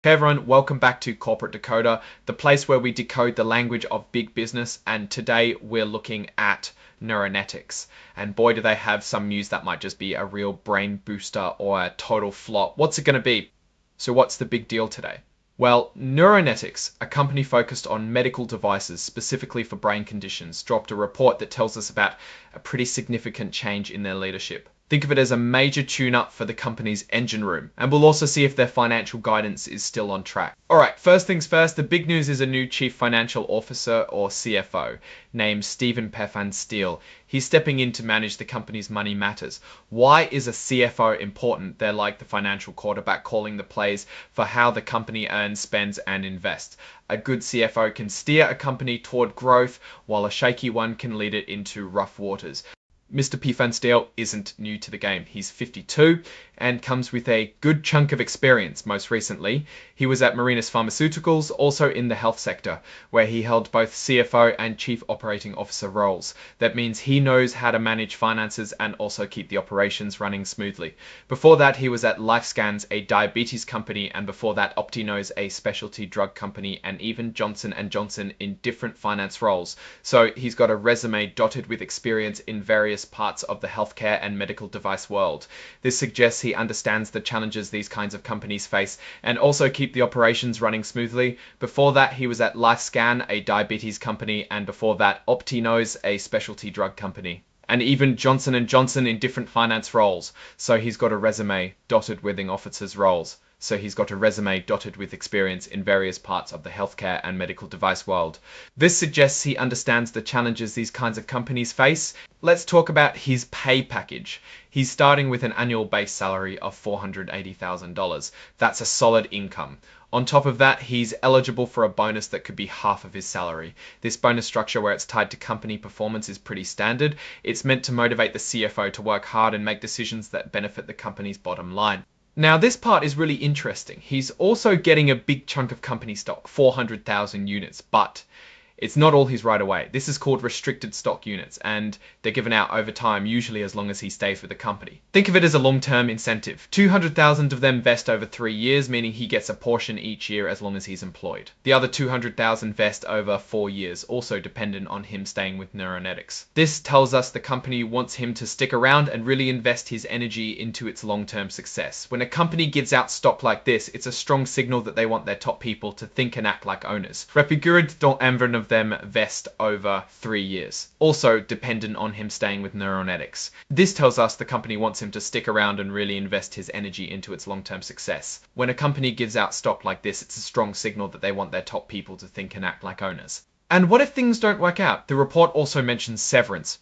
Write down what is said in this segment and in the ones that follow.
Hey everyone, welcome back to Corporate Decoder, the place where we decode the language of big business, and today we're looking at Neuronetics. And boy, do they have some news that might just be a real brain booster or a total flop. What's it going to be? So what's the big deal today? Well, Neuronetics, a company focused on medical devices specifically for brain conditions, dropped a report that tells us about a pretty significant change in their leadership. Think of it as a major tune-up for the company's engine room, and we'll also see if their financial guidance is still on track. Alright, first things first, the big news is a new Chief Financial Officer, or CFO, named Steven Pfanstiel. He's stepping in to manage the company's money matters. Why is a CFO important? They're like the financial quarterback calling the plays for how the company earns, spends, and invests. A good CFO can steer a company toward growth, while a shaky one can lead it into rough waters. Mr. Pfanstiel isn't new to the game. He's 52 and comes with a good chunk of experience. Most recently, he was at Marinus Pharmaceuticals, also in the health sector, where he held both CFO and Chief Operating Officer roles. That means he knows how to manage finances and also keep the operations running smoothly. Before that, he was at LifeScans, a diabetes company, and before that, Optinose, a specialty drug company, and even Johnson & Johnson in different finance roles. So he's got a resume dotted with experience in various parts of the healthcare and medical device world. This suggests he understands the challenges these kinds of companies face and also keep the operations running smoothly. Before that, he was at LifeScan, a diabetes company, and before that, Optinose, a specialty drug company. And even Johnson & Johnson in different finance roles. So he's got a resume dotted with officers' roles. So he's got a resume dotted with experience in various parts of the healthcare and medical device world. This suggests he understands the challenges these kinds of companies face. Let's talk about his pay package. He's starting with an annual base salary of $480,000. That's a solid income. On top of that, he's eligible for a bonus that could be half of his salary. This bonus structure, where it's tied to company performance, is pretty standard. It's meant to motivate the CFO to work hard and make decisions that benefit the company's bottom line. Now, this part is really interesting. He's also getting a big chunk of company stock, 400,000 units, but it's not all his right away. This is called restricted stock units, and they're given out over time, usually as long as he stays with the company. Think of it as a long-term incentive. 200,000 of them vest over 3 years, meaning he gets a portion each year as long as he's employed. The other 200,000 vest over 4 years, also dependent on him staying with Neuronetics. This tells us the company wants him to stick around and really invest his energy into its long-term success. When a company gives out stock like this, it's a strong signal that they want their top people to think and act like owners. Repigurid dont ändern of them vest over 3 years, also dependent on him staying with Neuronetics. This tells us the company wants him to stick around and really invest his energy into its long-term success. When a company gives out stock like this, it's a strong signal that they want their top people to think and act like owners. And what if things don't work out? The report also mentions severance.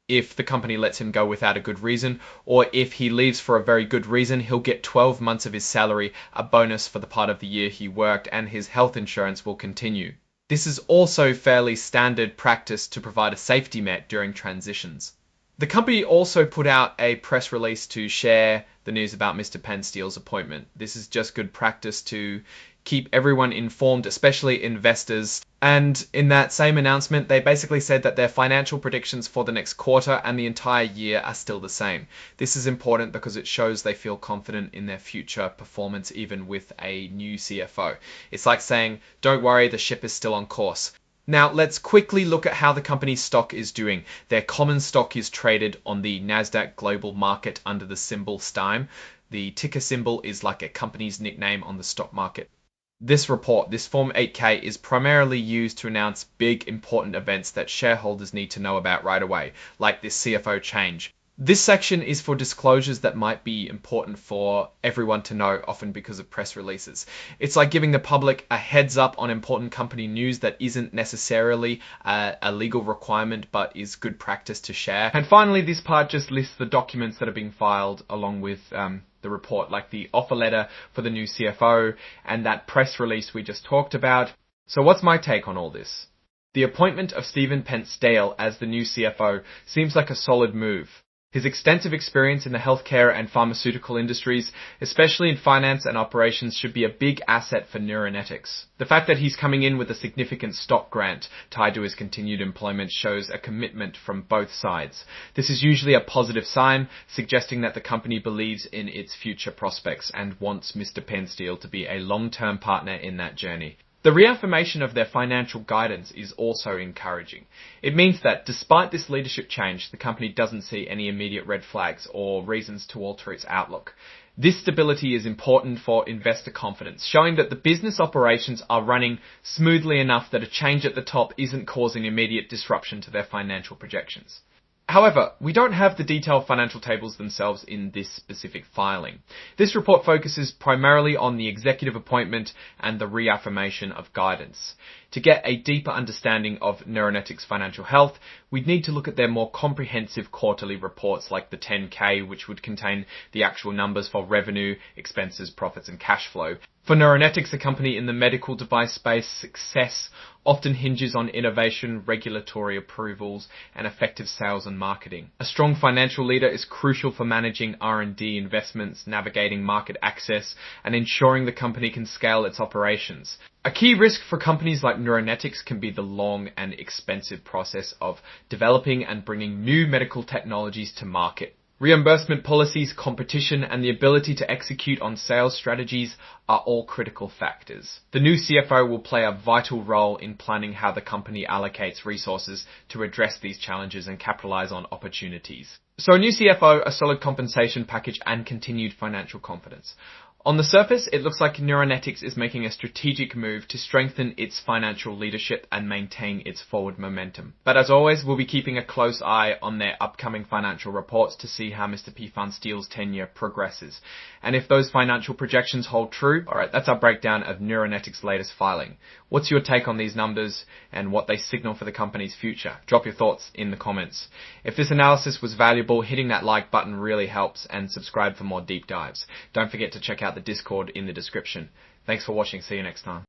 If the company lets him go without a good reason, or if he leaves for a very good reason, he'll get 12 months of his salary, a bonus for the part of the year he worked, and his health insurance will continue. This is also fairly standard practice to provide a safety net during transitions. The company also put out a press release to share the news about Mr. Pfanstiel's appointment. This is just good practice to keep everyone informed, especially investors. And in that same announcement, they basically said that their financial predictions for the next quarter and the entire year are still the same. This is important because it shows they feel confident in their future performance, even with a new CFO. It's like saying, don't worry, the ship is still on course. Now, let's quickly look at how the company's stock is doing. Their common stock is traded on the Nasdaq Global Market under the symbol STIME. The ticker symbol is like a company's nickname on the stock market. This report, this Form 8K, is primarily used to announce big, important events that shareholders need to know about right away, like this CFO change. This section is for disclosures that might be important for everyone to know, often because of press releases. It's like giving the public a heads up on important company news that isn't necessarily a legal requirement, but is good practice to share. And finally, this part just lists the documents that are being filed along with the report, like the offer letter for the new CFO and that press release we just talked about. So what's my take on all this? The appointment of Steven Pfanstiel as the new CFO seems like a solid move. His extensive experience in the healthcare and pharmaceutical industries, especially in finance and operations, should be a big asset for Neuronetics. The fact that he's coming in with a significant stock grant tied to his continued employment shows a commitment from both sides. This is usually a positive sign, suggesting that the company believes in its future prospects and wants Mr. Pensteal to be a long-term partner in that journey. The reaffirmation of their financial guidance is also encouraging. It means that despite this leadership change, the company doesn't see any immediate red flags or reasons to alter its outlook. This stability is important for investor confidence, showing that the business operations are running smoothly enough that a change at the top isn't causing immediate disruption to their financial projections. However, we don't have the detailed financial tables themselves in this specific filing. This report focuses primarily on the executive appointment and the reaffirmation of guidance. To get a deeper understanding of Neuronetics' financial health, we'd need to look at their more comprehensive quarterly reports like the 10K, which would contain the actual numbers for revenue, expenses, profits, and cash flow. For Neuronetics, a company in the medical device space, success often hinges on innovation, regulatory approvals, and effective sales and marketing. A strong financial leader is crucial for managing R&D investments, navigating market access, and ensuring the company can scale its operations. A key risk for companies like Neuronetics can be the long and expensive process of developing and bringing new medical technologies to market. Reimbursement policies, competition, and the ability to execute on sales strategies are all critical factors. The new CFO will play a vital role in planning how the company allocates resources to address these challenges and capitalize on opportunities. So a new CFO, a solid compensation package, and continued financial confidence. On the surface, it looks like Neuronetics is making a strategic move to strengthen its financial leadership and maintain its forward momentum. But as always, we'll be keeping a close eye on their upcoming financial reports to see how Mr. Pensteal's tenure progresses. And if those financial projections hold true, alright, that's our breakdown of Neuronetics' latest filing. What's your take on these numbers and what they signal for the company's future? Drop your thoughts in the comments. If this analysis was valuable, hitting that like button really helps, and subscribe for more deep dives. Don't forget to check out the Discord in the description. Thanks for watching. See you next time.